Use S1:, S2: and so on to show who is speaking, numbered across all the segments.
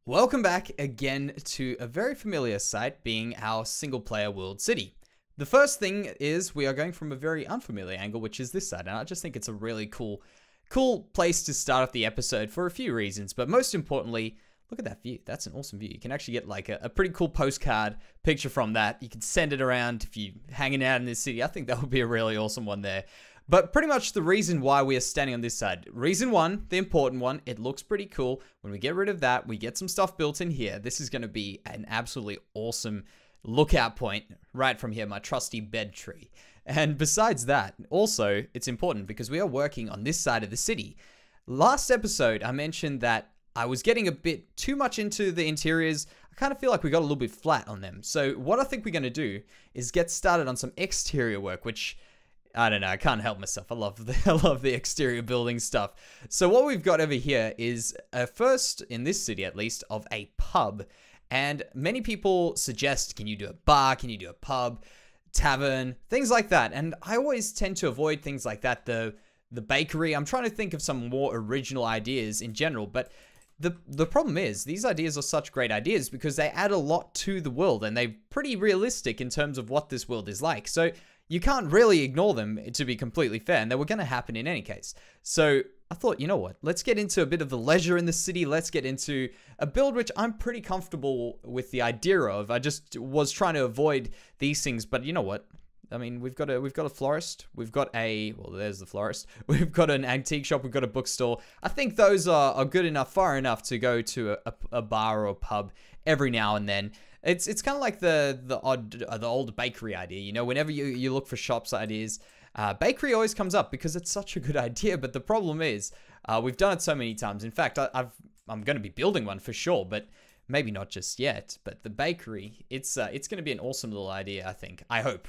S1: Welcome back again to a very familiar site, being our single-player world city. The first thing is we are going from a very unfamiliar angle, which is this side, and I just think it's a really cool place to start off the episode for a few reasons, but most importantly, look at that view. That's an awesome view. You can actually get like a pretty cool postcard picture from that. You can send it around if you're hanging out in this city. I think that would be a really awesome one there. But pretty much the reason why we are standing on this side. Reason one, the important one, it looks pretty cool. When we get rid of that, we get some stuff built in here. This is going to be an absolutely awesome lookout point right from here, my trusty bed tree. And besides that, also, it's important because we are working on this side of the city. Last episode, I mentioned that I was getting a bit too much into the interiors. I kind of feel like we got a little bit flat on them. So what I think we're going to do is get started on some exterior work, which I don't know, I can't help myself. I love the exterior building stuff. So what we've got over here is a first, in this city at least, of a pub. And many people suggest, can you do a bar? Can you do a pub? Tavern? Things like that. And I always tend to avoid things like that. The bakery. I'm trying to think of some more original ideas in general. But the problem is, these ideas are such great ideas because they add a lot to the world. And they're pretty realistic in terms of what this world is like. So you can't really ignore them, to be completely fair, and they were going to happen in any case. So I thought, you know what, let's get into a bit of the leisure in the city. Let's get into a build which I'm pretty comfortable with the idea of. I just was trying to avoid these things, but you know what? I mean, we've got a florist. We've got well, there's the florist. We've got an antique shop. We've got a bookstore. I think those are good enough, far enough to go to a bar or a pub every now and then. It's kind of like the old bakery idea, you know, whenever you look for shops ideas, bakery always comes up because it's such a good idea. But the problem is, we've done it so many times. In fact, I'm going to be building one for sure, but maybe not just yet. But the bakery, it's going to be an awesome little idea, I think. I hope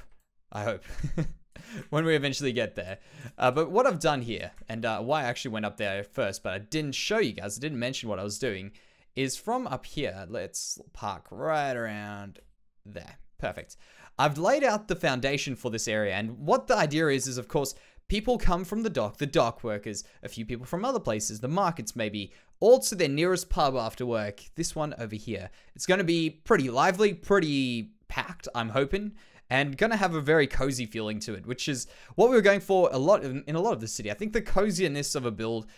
S1: when we eventually get there. But what I've done here, and why I actually went up there first, but I didn't show you guys, I didn't mention what I was doing, is from up here. Let's park right around there. Perfect. I've laid out the foundation for this area, and what the idea is of course, people come from the dock workers, a few people from other places, the markets maybe, all to their nearest pub after work. This one over here. It's going to be pretty lively, pretty packed, I'm hoping, and going to have a very cozy feeling to it, which is what we were going for a lot in a lot of the city. I think the coziness of a build,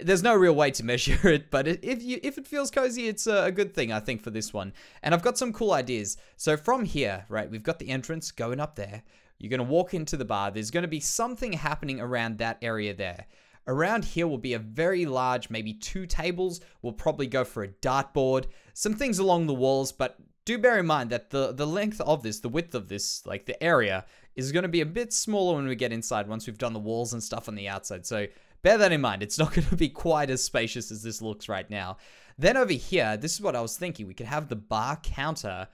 S1: there's no real way to measure it, but if it feels cozy, it's a good thing, I think, for this one. And I've got some cool ideas. So from here, right, we've got the entrance going up there. You're going to walk into the bar. There's going to be something happening around that area there. Around here will be a very large, maybe 2 tables. We'll probably go for a dartboard, some things along the walls, but do bear in mind that the length of this, the width of this, like the area, is going to be a bit smaller when we get inside once we've done the walls and stuff on the outside. So bear that in mind. It's not going to be quite as spacious as this looks right now. Then over here, this is what I was thinking. We could have the bar counter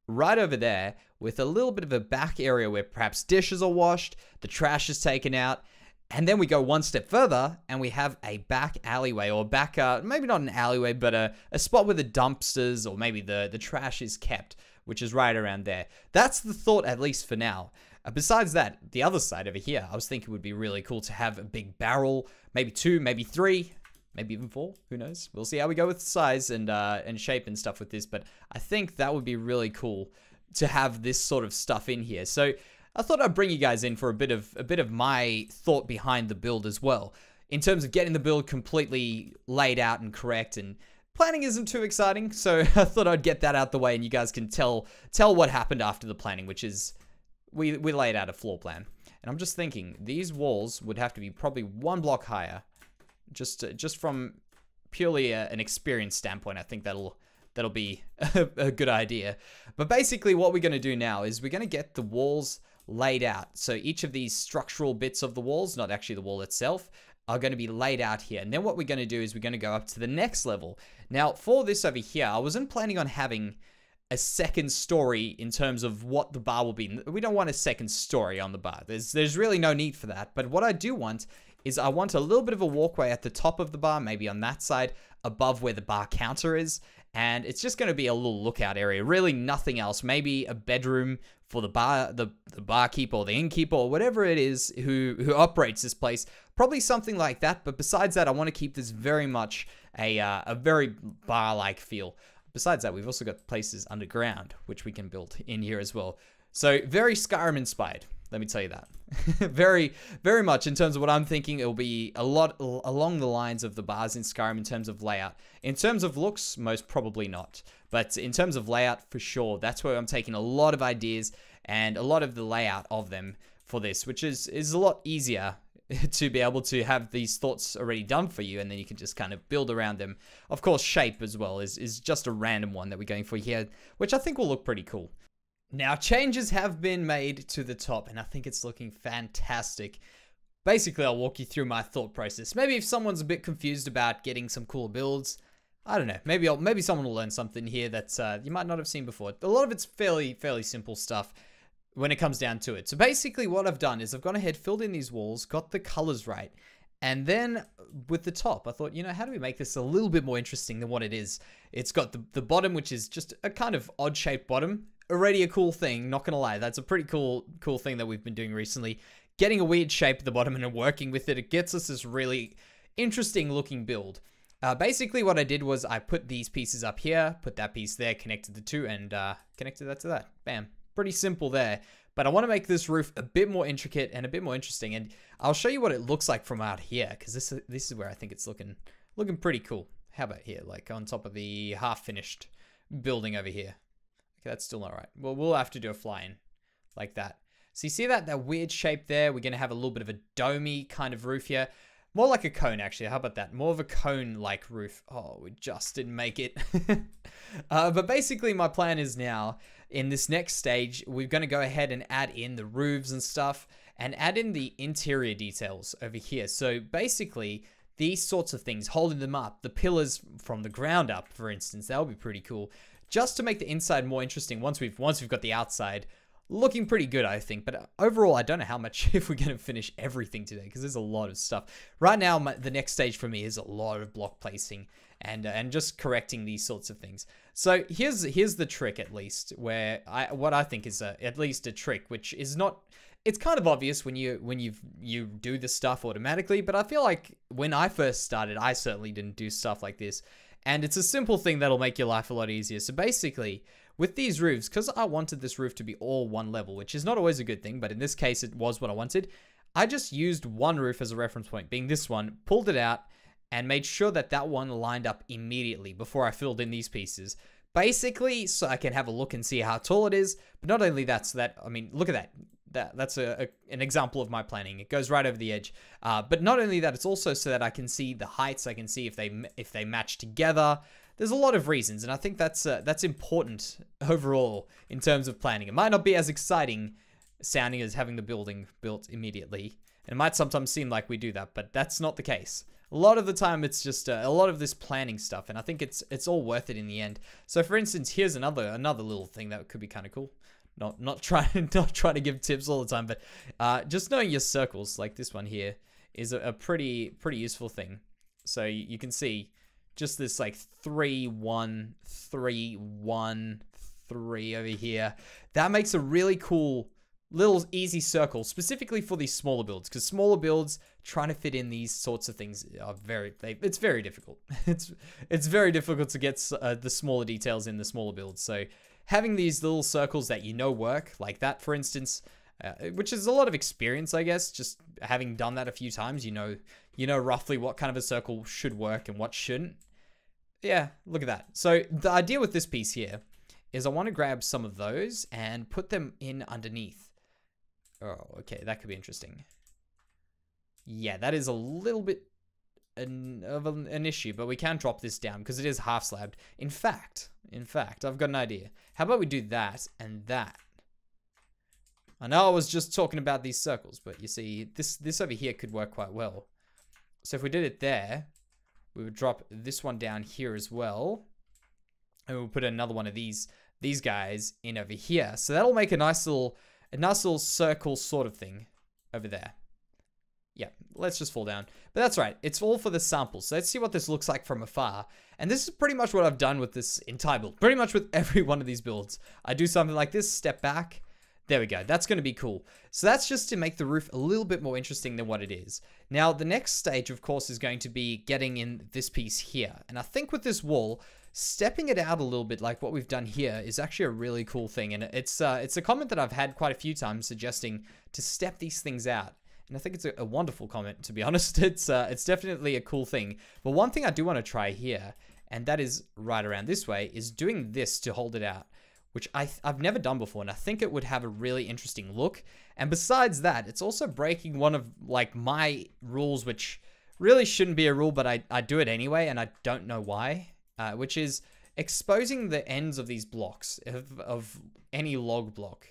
S1: right over there with a little bit of a back area where perhaps dishes are washed, the trash is taken out, and then we go one step further and we have a back alleyway, or back, maybe not an alleyway, but a spot where the dumpsters or maybe the trash is kept, which is right around there. That's the thought, at least for now. Besides that, the other side over here, I was thinking would be really cool to have a big barrel, maybe 2, maybe 3, maybe even 4, who knows? We'll see how we go with size and shape and stuff with this, but I think that would be really cool to have this sort of stuff in here. So I thought I'd bring you guys in for a bit of my thought behind the build as well, in terms of getting the build completely laid out and correct. And planning isn't too exciting, so I thought I'd get that out the way and you guys can tell what happened after the planning, which is we laid out a floor plan. And I'm just thinking these walls would have to be probably 1 block higher, just from purely an experience standpoint. I think that'll be a good idea. But basically what we're going to do now is we're going to get the walls laid out. So each of these structural bits of the walls, not actually the wall itself, are going to be laid out here. And then what we're going to do is we're going to go up to the next level. Now for this over here, I wasn't planning on having a second story in terms of what the bar will be. We don't want a second story on the bar. There's really no need for that. But what I do want is I want a little bit of a walkway at the top of the bar, maybe on that side, above where the bar counter is. And it's just going to be a little lookout area, really nothing else. Maybe a bedroom for the barkeeper or the innkeeper or whatever it is who operates this place. Probably something like that. But besides that, I want to keep this very much a very bar-like feel. besides that, we've also got places underground, which we can build in here as well. So very Skyrim inspired, let me tell you that. Very, very much in terms of what I'm thinking. It'll be a lot along the lines of the bars in Skyrim in terms of layout. In terms of looks, most probably not. But in terms of layout, for sure, that's where I'm taking a lot of ideas and a lot of the layout of them for this, which is a lot easier to be able to have these thoughts already done for you, and then you can just kind of build around them. Of course, shape as well is just a random one that we're going for here, which I think will look pretty cool. Now, changes have been made to the top, and I think it's looking fantastic. Basically, I'll walk you through my thought process. Maybe if someone's a bit confused about getting some cool builds, I don't know. Maybe someone will learn something here that you might not have seen before. A lot of it's fairly simple stuff when it comes down to it. So basically, what I've done is I've gone ahead, filled in these walls, got the colors right, and then with the top, I thought, how do we make this a little bit more interesting than what it is? It's got the bottom, which is just a kind of odd-shaped bottom. Already a cool thing, not gonna lie. That's a pretty cool thing that we've been doing recently. Getting a weird shape at the bottom and working with it, it gets us this really interesting looking build. Basically what I did was I put these pieces up here, put that piece there, connected the two, and connected that to that. Bam. Pretty simple there. But I want to make this roof a bit more intricate and a bit more interesting, and I'll show you what it looks like from out here, because this is where I think it's looking pretty cool. How about here, like on top of the half-finished building over here? Okay, that's still not right. Well, we'll have to do a fly-in like that. So you see that weird shape there? We're going to have a little bit of a domey kind of roof here. More like a cone, actually. How about that? More of a cone-like roof. Oh, we just didn't make it. But basically, my plan is now, in this next stage, we're going to go ahead and add in the roofs and stuff, and add in the interior details over here. So basically, these sorts of things, holding them up, the pillars from the ground up, for instance, that would be pretty cool. Just to make the inside more interesting once we've got the outside looking pretty good, I think. But overall, I don't know how much, if we're going to finish everything today, because there's a lot of stuff. Right now, the next stage for me is a lot of block placing and just correcting these sorts of things. So here's the trick, at least, where what I think is at least a trick, which is not... It's kind of obvious when you do this stuff automatically, but I feel like when I first started, I certainly didn't do stuff like this. And it's a simple thing that'll make your life a lot easier. So basically, with these roofs, because I wanted this roof to be all one level, which is not always a good thing, but in this case, it was what I wanted. I just used one roof as a reference point, being this one, pulled it out, and made sure that one lined up immediately before I filled in these pieces. Basically, so I can have a look and see how tall it is. But not only that, I mean, look at that. That's an example of my planning. It goes right over the edge. But not only that, it's also so that I can see the heights. I can see if they match together. There's a lot of reasons, and I think that's important overall in terms of planning. It might not be as exciting sounding as having the building built immediately, and it might sometimes seem like we do that, but that's not the case. A lot of the time, it's just a lot of this planning stuff, and I think it's all worth it in the end. So, for instance, here's another little thing that could be kind of cool. Not trying to give tips all the time, but just knowing your circles, like this one here, is a pretty useful thing. So you can see just this like 3, 1, 3, 1, 3 over here. That makes a really cool little easy circle, specifically for these smaller builds, because smaller builds trying to fit in these sorts of things are it's very difficult. It's very difficult to get the smaller details in the smaller builds. So having these little circles that work, like that, for instance, which is a lot of experience, I guess, just having done that a few times, you know roughly what kind of a circle should work and what shouldn't. Yeah, look at that. So the idea with this piece here is I want to grab some of those and put them in underneath. Oh, okay, that could be interesting. Yeah, that is a little bit of an issue, but we can drop this down because it is half slabbed. In fact, I've got an idea. How about we do that and that? I know I was just talking about these circles, but you see, this over here could work quite well. So if we did it there, we would drop this one down here as well, and we'll put another one of these guys in over here. So that'll make a nice little circle sort of thing over there. Yeah, let's just fall down. But that's right, it's all for the sample. So let's see what this looks like from afar. And this is pretty much what I've done with this entire build. Pretty much with every one of these builds. I do something like this, step back. There we go, that's gonna be cool. So that's just to make the roof a little bit more interesting than what it is. Now, the next stage, of course, is going to be getting in this piece here. And I think with this wall, stepping it out a little bit like what we've done here is actually a really cool thing. And it's a comment that I've had quite a few times suggesting to step these things out. And I think it's a wonderful comment, to be honest. It's definitely a cool thing. But one thing I do want to try here, and that is right around this way, is doing this to hold it out, which I've never done before, and I think it would have a really interesting look. And besides that, it's also breaking one of like my rules, which really shouldn't be a rule, but I do it anyway, and I don't know why, which is exposing the ends of these blocks of any log block.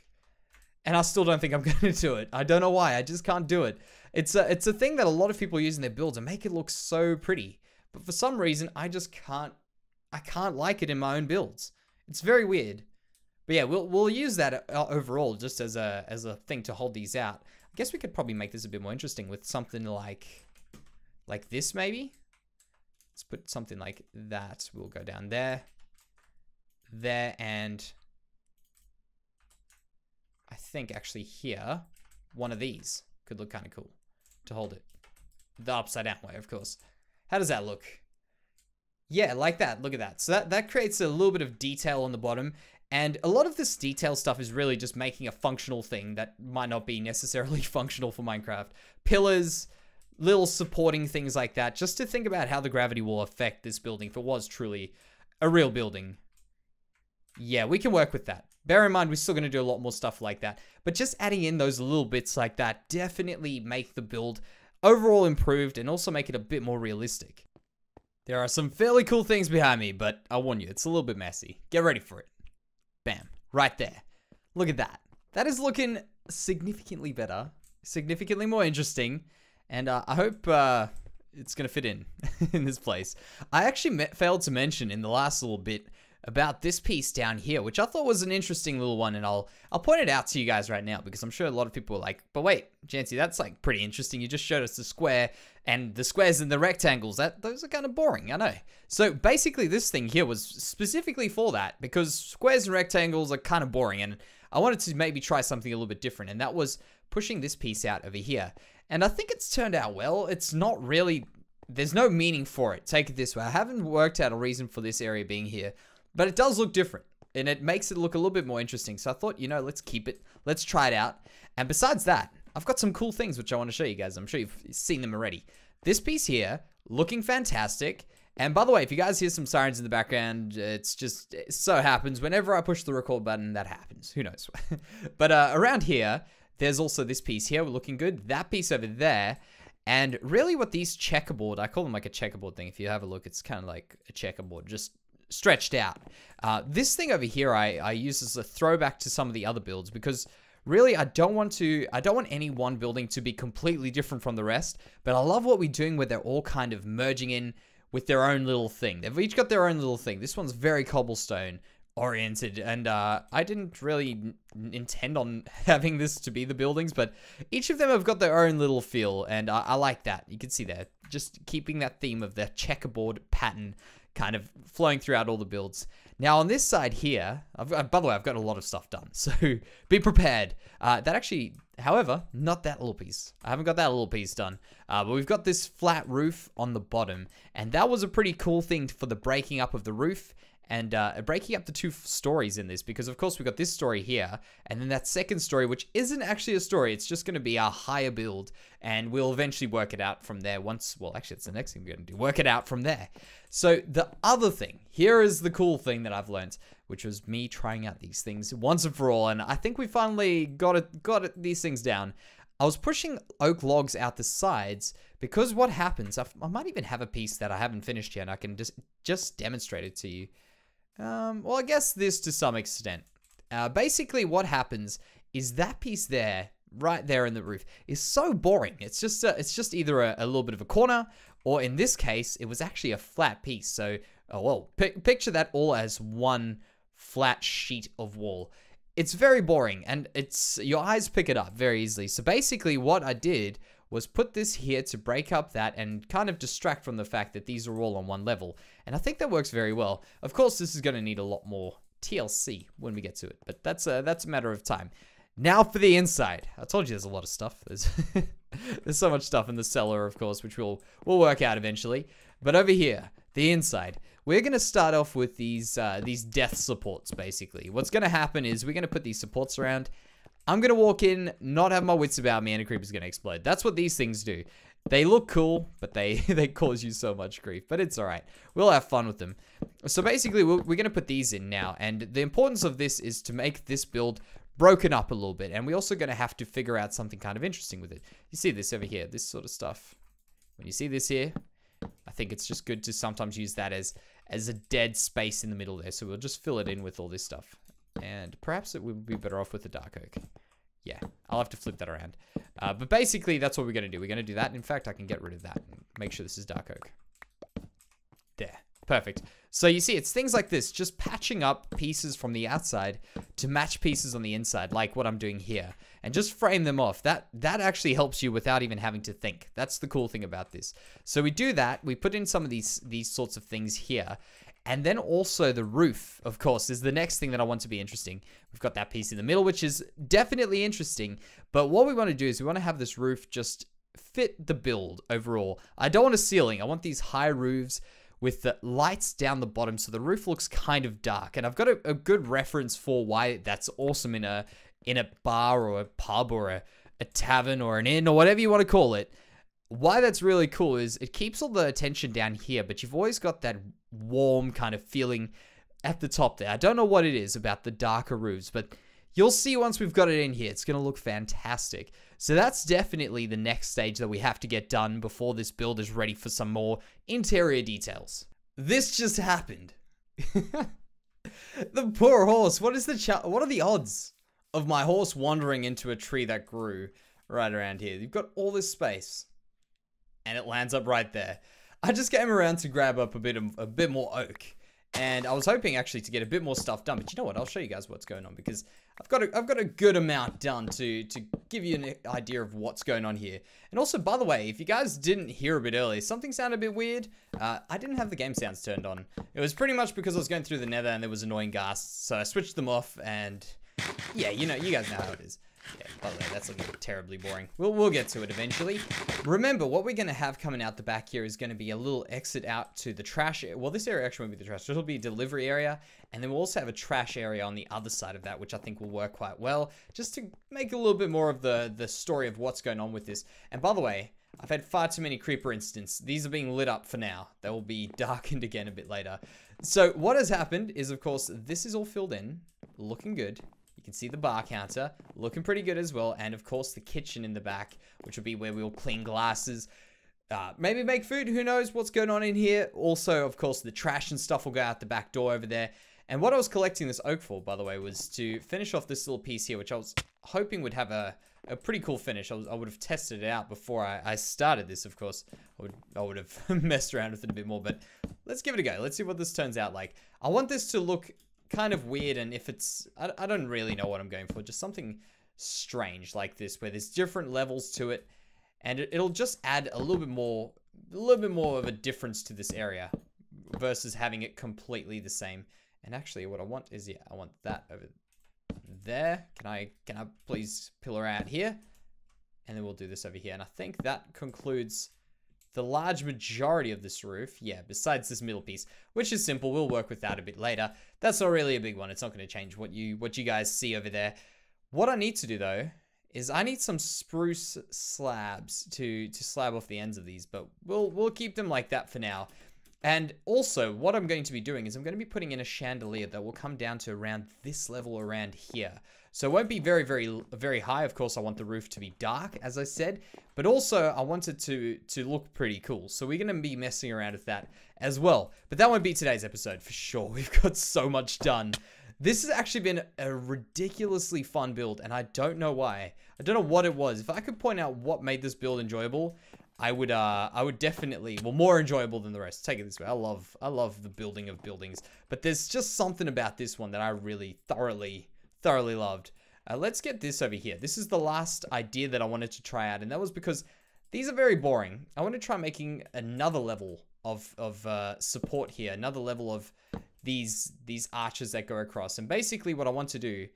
S1: And I still don't think I'm going to do it. I don't know why. I just can't do it. It's a thing that a lot of people use in their builds and make it look so pretty. But for some reason, I just can't. I can't like it in my own builds. It's very weird. But yeah, we'll use that overall just as a thing to hold these out. I guess we could probably make this a bit more interesting with something like this maybe. Let's put something like that. We'll go down there, and I think actually here, one of these could look kind of cool to hold it. The upside down way, of course. How does that look? Yeah, like that. Look at that. So that creates a little bit of detail on the bottom. And a lot of this detail stuff is really just making a functional thing that might not be necessarily functional for Minecraft. Pillars, little supporting things like that, just to think about how the gravity will affect this building if it was truly a real building. Yeah, we can work with that. Bear in mind, we're still going to do a lot more stuff like that. But just adding in those little bits like that definitely make the build overall improved and also make it a bit more realistic. There are some fairly cool things behind me, but I warn you, it's a little bit messy. Get ready for it. Bam. Right there. Look at that. That is looking significantly better. Significantly more interesting. And I hope it's going to fit in this place. I actually failed to mention in the last little bit about this piece down here, which I thought was an interesting little one, and I'll point it out to you guys right now, because I'm sure a lot of people are like, but wait, Jansey, that's like pretty interesting. You just showed us the square, and the squares and the rectangles, those are kind of boring, I know. So basically this thing here was specifically for that, because squares and rectangles are kind of boring, and I wanted to maybe try something a little bit different, and that was pushing this piece out over here. And I think it's turned out well. It's not really, there's no meaning for it. Take it this way. I haven't worked out a reason for this area being here, but it does look different, and it makes it look a little bit more interesting. So I thought, you know, let's keep it. Let's try it out. And besides that, I've got some cool things which I want to show you guys. I'm sure you've seen them already. This piece here, looking fantastic. And by the way, if you guys hear some sirens in the background, it so happens whenever I push the record button, that happens. Who knows? But around here, there's also this piece here looking good. That piece over there. And really what these checkerboard, I call them like a checkerboard thing. If you have a look, it's kind of like a checkerboard, just stretched out. This thing over here I use as a throwback to some of the other builds, because really I don't want any one building to be completely different from the rest, but I love what we're doing where they're all kind of merging in with their own little thing. They've each got their own little thing. This one's very cobblestone oriented, and I didn't really intend on having this to be the buildings, but each of them have got their own little feel, and I like that. You can see there, just keeping that theme of the checkerboard pattern kind of flowing throughout all the builds. Now on this side here, by the way, I've got a lot of stuff done, so be prepared. That actually, however, not that little piece. I haven't got that little piece done, but we've got this flat roof on the bottom, and that was a pretty cool thing for the breaking up of the roof, and breaking up the two stories in this, because of course we got this story here, and then that second story, which isn't actually a story, it's just going to be a higher build, and we'll eventually work it out from there once, well, actually it's the next thing we're going to do, work it out from there. So the other thing, here is the cool thing that I've learned, which was me trying out these things once and for all, and I think we finally got these things down. I was pushing oak logs out the sides, because what happens, I might even have a piece that I haven't finished yet, and I can just demonstrate it to you. Well, I guess this to some extent. Basically what happens is that piece there, right there in the roof, is so boring. It's just either a little bit of a corner, or in this case, it was actually a flat piece. So, oh well, picture that all as one flat sheet of wall. It's very boring, and your eyes pick it up very easily. So basically what I did was put this here to break up that and kind of distract from the fact that these are all on one level. And I think that works very well. Of course, this is going to need a lot more TLC when we get to it, but that's a matter of time. Now for the inside. I told you there's a lot of stuff. There's so much stuff in the cellar, of course, which we'll work out eventually. But over here, the inside, we're going to start off with these death supports, basically. What's going to happen is we're going to put these supports around. I'm going to walk in, not have my wits about me, and a creeper's going to explode. That's what these things do. They look cool, but they cause you so much grief. But it's all right. We'll have fun with them. So basically, we're going to put these in now. And the importance of this is to make this build broken up a little bit. And we're also going to have to figure out something kind of interesting with it. You see this over here, this sort of stuff. When you see this here, I think it's just good to sometimes use that as a dead space in the middle there. So we'll just fill it in with all this stuff. And perhaps it would be better off with the dark oak. Yeah, I'll have to flip that around. But basically, that's what we're going to do. We're going to do that. In fact, I can get rid of that and make sure this is dark oak. There. Perfect. So you see, it's things like this. Just patching up pieces from the outside to match pieces on the inside, like what I'm doing here. And just frame them off. That actually helps you without even having to think. That's the cool thing about this. So we do that. We put in some of these sorts of things here. And then also the roof, of course, is the next thing that I want to be interesting. We've got that piece in the middle, which is definitely interesting. But what we want to do is we want to have this roof just fit the build overall. I don't want a ceiling. I want these high roofs with the lights down the bottom so the roof looks kind of dark. And I've got a good reference for why that's awesome in a bar or a pub or a tavern or an inn or whatever you want to call it. Why that's really cool is it keeps all the attention down here, but you've always got that warm kind of feeling at the top there. I don't know what it is about the darker roofs, but you'll see once we've got it in here, it's going to look fantastic. So that's definitely the next stage that we have to get done before this build is ready for some more interior details. This just happened. The poor horse. What are the odds of my horse wandering into a tree that grew right around here? You've got all this space. And it lands up right there. I just came around to grab up a bit more oak. And I was hoping actually to get a bit more stuff done. But you know what? I'll show you guys what's going on. Because I've got a good amount done to give you an idea of what's going on here. And also, by the way, if you guys didn't hear a bit earlier, something sounded a bit weird. I didn't have the game sounds turned on. It was pretty much because I was going through the nether and there was annoying ghasts. So I switched them off and... yeah, you guys know how it is. Yeah, by the way, that's looking terribly boring. We'll get to it eventually. Remember, what we're going to have coming out the back here is going to be a little exit out to the trash. Well, this area actually won't be the trash. It'll be a delivery area. And then we'll also have a trash area on the other side of that, which I think will work quite well. Just to make a little bit more of the story of what's going on with this. And by the way, I've had far too many creeper instances. These are being lit up for now. They will be darkened again a bit later. So what has happened is, of course, this is all filled in. Looking good. You can see the bar counter, looking pretty good as well. And of course, the kitchen in the back, which will be where we'll clean glasses, maybe make food. Who knows what's going on in here? Also, of course, the trash and stuff will go out the back door over there. And what I was collecting this oak for, by the way, was to finish off this little piece here, which I was hoping would have a pretty cool finish. I would have tested it out before I started this, of course. I would have messed around with it a bit more, but let's give it a go. Let's see what this turns out like. I want this to look kind of weird, and if it's I don't really know what I'm going for, just something strange like this where there's different levels to it, and it'll just add a little bit more of a difference to this area versus having it completely the same. And actually what I want is, yeah, I want that over there. Can I please pillar out here, and then we'll do this over here. And I think that concludes the large majority of this roof, yeah, besides this middle piece, which is simple. We'll work with that a bit later. That's not really a big one. It's not going to change what you guys see over there. What I need to do, though, is I need some spruce slabs to slab off the ends of these, but we'll keep them like that for now. And also, what I'm going to be doing is I'm going to be putting in a chandelier that will come down to around this level around here. So it won't be very, very, very high. Of course, I want the roof to be dark, as I said. But also, I want it to look pretty cool. So we're going to be messing around with that as well. But that won't be today's episode for sure. We've got so much done. This has actually been a ridiculously fun build, and I don't know why. I don't know what it was. If I could point out what made this build enjoyable, I would definitely, well, more enjoyable than the rest. Take it this way. I love the building of buildings, but there's just something about this one that I really thoroughly loved. Let's get this over here. This is the last idea that I wanted to try out, and that was because these are very boring. I want to try making another level of support here, another level of these arches that go across. And basically what I want to do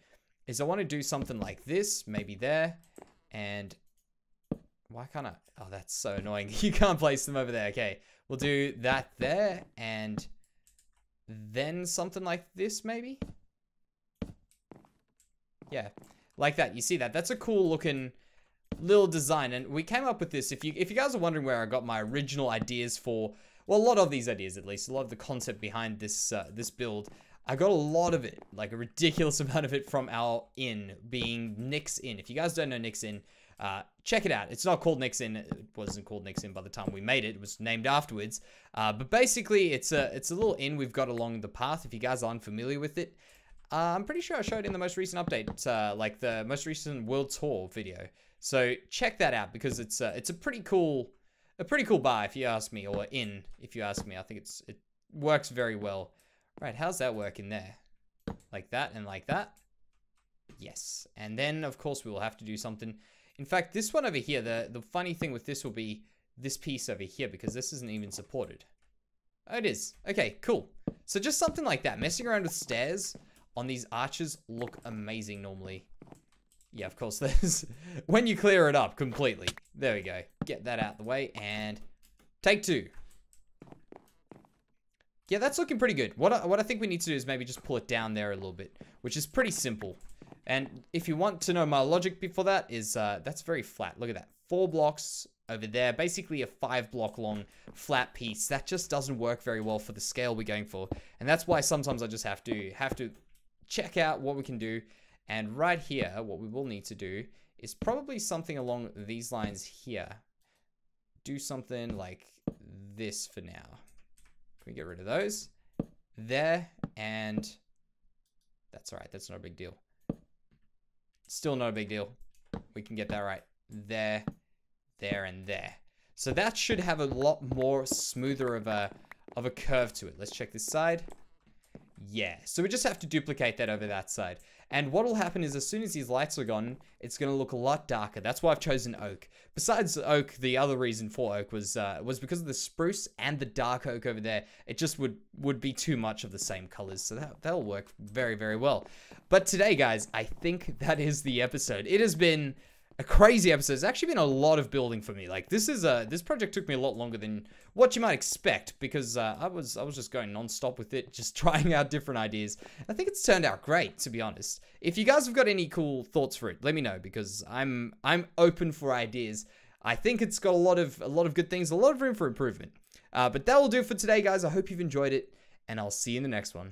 S1: is I want to do something like this, maybe there, and why can't I? Oh, that's so annoying. You can't place them over there. Okay, we'll do that there, and then something like this, maybe? Yeah, like that. You see that? That's a cool looking little design, and we came up with this. If you guys are wondering where I got my original ideas for, well, a lot of these ideas, at least, a lot of the concept behind this this build, I got a lot of it, like a ridiculous amount of it, from our inn, being Nick's Inn. If you guys don't know Nick's Inn, check it out. It's not called Nick's Inn. It wasn't called Nick's Inn by the time we made it. It was named afterwards. But basically, it's a little inn we've got along the path. If you guys aren't familiar with it, I'm pretty sure I showed in the most recent update, like the most recent World Tour video. So check that out, because it's a pretty cool bar, if you ask me, or inn, if you ask me. I think it works very well. Right, how's that working there? Like that and like that? Yes. And then, of course, we will have to do something. In fact, this one over here, the funny thing with this will be this piece over here, because this isn't even supported. Oh, it is. Okay, cool. So just something like that. Messing around with stairs on these arches look amazing normally. Yeah, of course, there's... when you clear it up completely. There we go. Get that out the way, and take two. Yeah, that's looking pretty good. What I think we need to do is maybe just pull it down there a little bit, which is pretty simple. And if you want to know my logic before that, is that's very flat. Look at that. 4 blocks over there. Basically a 5-block long flat piece. That just doesn't work very well for the scale we're going for. And that's why sometimes I just have to check out what we can do. And right here, what we will need to do is probably something along these lines here. Do something like this for now. Can we get rid of those? There, and that's all right. That's not a big deal. Still not a big deal. We can get that right. There, there, and there. So that should have a lot more smoother of a curve to it. Let's check this side. Yeah, so we just have to duplicate that over that side. And what will happen is, as soon as these lights are gone, it's going to look a lot darker. That's why I've chosen oak. Besides oak, the other reason for oak was because of the spruce and the dark oak over there. It just would be too much of the same colors. So that'll work very, very well. But today, guys, I think that is the episode. It has been a crazy episode. It's actually been a lot of building for me. Like, this project took me a lot longer than what you might expect, because I was just going non-stop with it, just trying out different ideas. I think it's turned out great, to be honest. If you guys have got any cool thoughts for it, let me know, because I'm open for ideas. I think it's got a lot of good things, a lot of room for improvement. But that will do it for today, guys. I hope you've enjoyed it, and I'll see you in the next one.